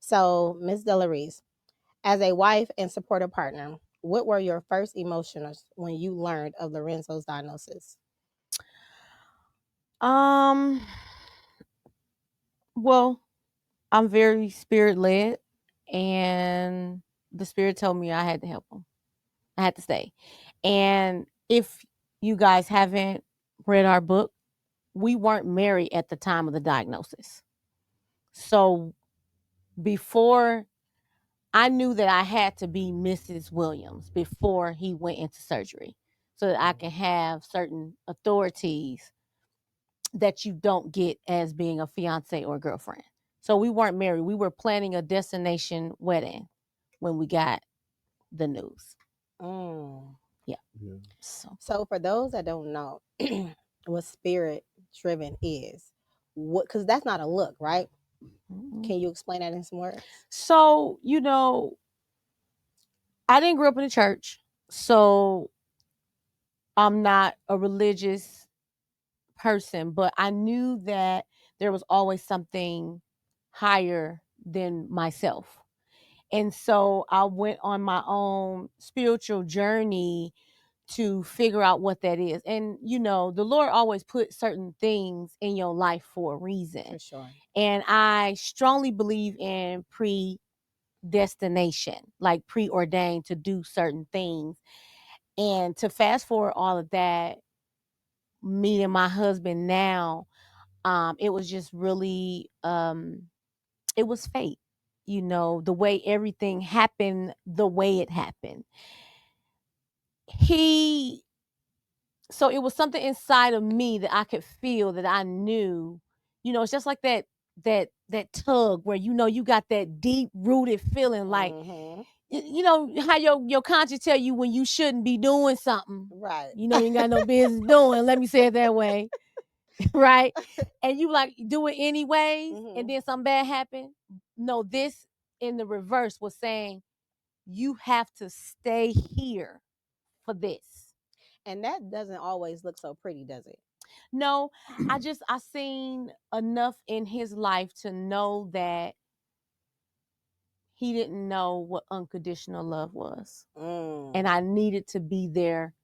So, Ms. Delaries, as a wife and supportive partner, what were your first emotions when you learned of Lorenzo's diagnosis? Um, well, I'm very spirit led, and the spirit told me I had to help him. I had to stay. And if you guys haven't read our book, we weren't married at the time of the diagnosis. So before I knew that I had to be Mrs. Williams before he went into surgery so that I can have certain authorities that you don't get as being a fiance or girlfriend. So we weren't married. We were planning a destination wedding when we got the news. Mm. Yeah. Yeah. So, for those that don't know what spirit driven is, what, because that's not a look, right? Mhm. Can you explain that in some words? So, I didn't grow up in the church. So I'm not a religious person, but I knew that there was always something higher than myself. And so I went on my own spiritual journey to figure out what that is. And the Lord always put certain things in your life for a reason. For sure. And I strongly believe in predestination, like preordained to do certain things. And to fast forward all of that, me and my husband now, it was just really it was fate. The way everything happened, the way it happened. He So it was something inside of me that I could feel, that I knew. It's just like that tug where you got that deep rooted feeling, like Mm-hmm. how your conscience tell you when you shouldn't be doing something. Right. You ain't got no business doing. Let me say it that way. Right? And you like do it anyways, Mm-hmm. and then something bad happen. No, this in the reverse was saying you have to stay here for this. And that doesn't always look so pretty, does it? No, I seen enough in his life to know that he didn't know what unconditional love was. Mm. And I needed to be there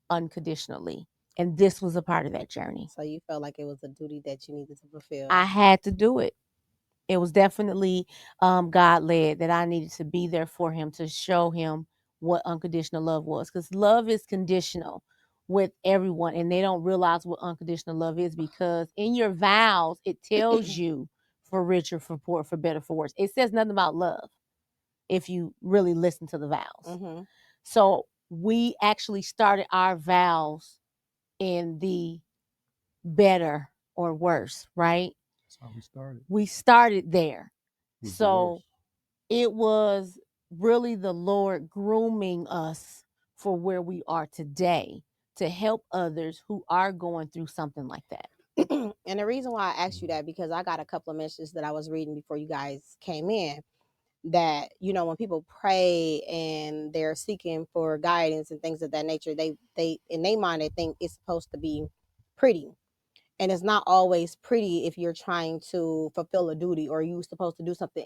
unconditionally. And this was a part of that journey. So you felt like it was a duty that you needed to fulfill. I had to do it. It was definitely God led that I needed to be there for him to show him what unconditional love was. Because love is conditional with everyone, and they don't realize what unconditional love is, because in your vows, it tells you for richer, for poor, for better, for worse. It says nothing about love if you really listen to the vows. Mm-hmm. So we actually started our vows in the better or worse, right? That's how we started. We started there. Was the So worst. it was really the Lord grooming us for where we are today to help others who are going through something like that. And the reason why I asked you that, because I got a couple of messages that I was reading before you guys came in, that when people pray and they're seeking for guidance and things of that nature, they in their mind they think it's supposed to be pretty, and it's not always pretty if you're trying to fulfill a duty or you're supposed to do something